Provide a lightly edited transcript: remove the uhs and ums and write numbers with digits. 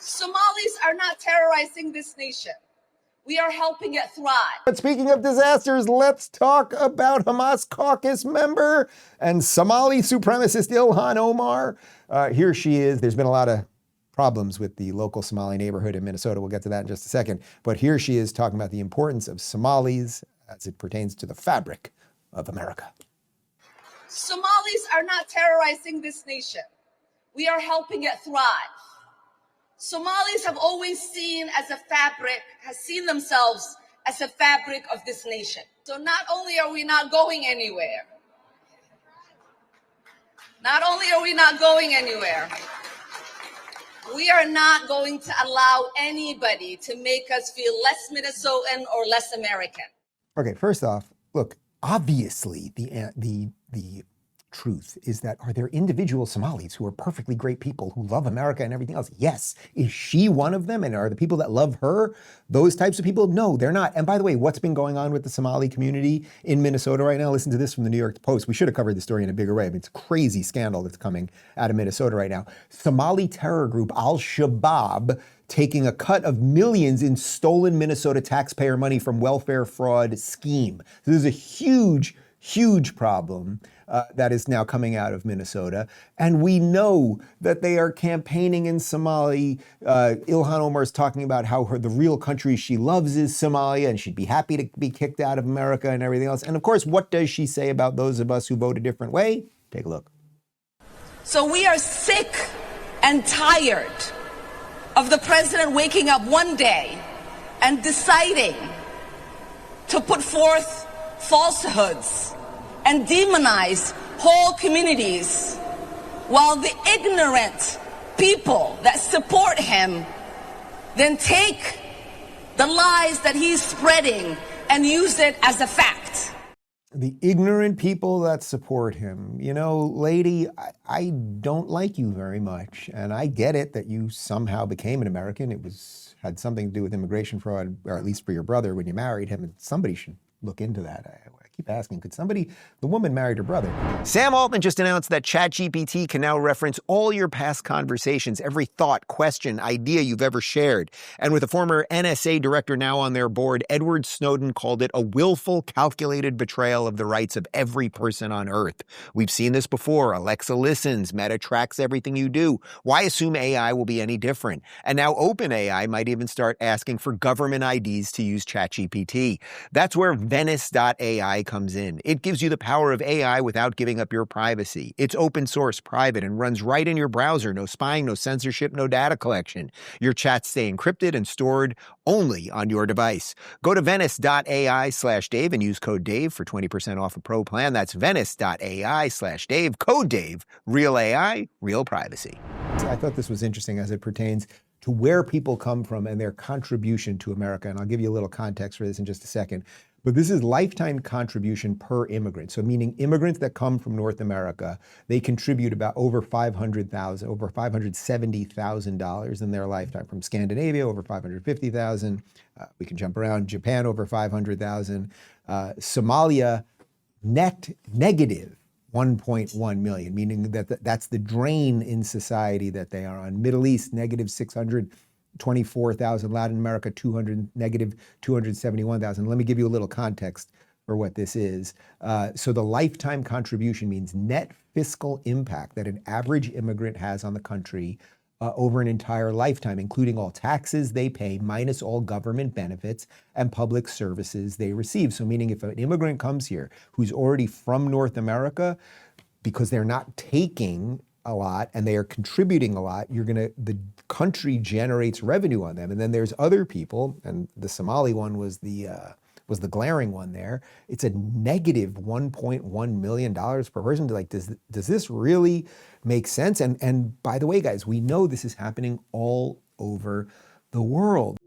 Somalis are not terrorizing this nation. We are helping it thrive. But speaking of disasters, let's talk about Hamas caucus member and Somali supremacist Ilhan Omar. Here she is. There's been a lot of problems with the local Somali neighborhood in Minnesota. We'll get to that in just a second. But here she is talking about the importance of Somalis as it pertains to the fabric of America. Somalis are not terrorizing this nation. We are helping it thrive. Somalis have always seen themselves as a fabric of this nation. So not only are we not going anywhere, we are not going to allow anybody to make us feel less Minnesotan or less American. Okay, first off, look, obviously the truth is that are there individual Somalis who are perfectly great people who love America and everything else? Yes. Is she one of them? And are the people that love her those types of people? No, they're not. And by the way, what's been going on with the Somali community in Minnesota right now? Listen to this from the New York Post. We should have covered the story in a bigger way. I mean, it's a crazy scandal that's coming out of Minnesota right now. Somali terror group Al-Shabaab taking a cut of millions in stolen Minnesota taxpayer money from welfare fraud scheme. So this is a huge problem that is now coming out of Minnesota. And we know that they are campaigning in Somali. Ilhan Omar is talking about how the real country she loves is Somalia and she'd be happy to be kicked out of America and everything else. And of course, what does she say about those of us who vote a different way? Take a look. So we are sick and tired of the president waking up one day and deciding to put forth falsehoods and demonize whole communities, while the ignorant people that support him then take the lies that he's spreading and use it as a fact. The ignorant people that support him. You know, lady, I don't like you very much. And I get it that you somehow became an American. It had something to do with immigration fraud, or at least for your brother when you married him. And somebody should look into that. I keep asking, the woman married her brother. Sam Altman just announced that ChatGPT can now reference all your past conversations, every thought, question, idea you've ever shared. And with a former NSA director now on their board, Edward Snowden called it a willful, calculated betrayal of the rights of every person on Earth. We've seen this before. Alexa listens. Meta tracks everything you do. Why assume AI will be any different? And now OpenAI might even start asking for government IDs to use ChatGPT. That's where Venice.Ai comes in. It gives you the power of AI without giving up your privacy. It's open source, private, and runs right in your browser. No spying, no censorship, no data collection. Your chats stay encrypted and stored only on your device. Go to Venice.ai/Dave and use code Dave for 20% off a pro plan. That's Venice.ai/Dave, code Dave. Real AI, real privacy. I thought this was interesting as it pertains to where people come from and their contribution to America. And I'll give you a little context for this in just a second. But this is lifetime contribution per immigrant. So meaning immigrants that come from North America, they contribute about over $570,000 in their lifetime. From Scandinavia, over $550,000. We can jump around. Japan, over $500,000. Somalia, negative $1.1 million, meaning that that's the drain in society that they are on. Middle East, negative 624,000. Latin America, negative 271,000. Let me give you a little context for what this is. So the lifetime contribution means net fiscal impact that an average immigrant has on the country over an entire lifetime, including all taxes they pay, minus all government benefits and public services they receive. So meaning if an immigrant comes here who's already from North America, because they're not taking a lot and they are contributing a lot, the country generates revenue on them. And then there's other people, and the Somali one was the glaring one there. It's a negative $1.1 million per person. Does this really make sense? And by the way, guys, we know this is happening all over the world.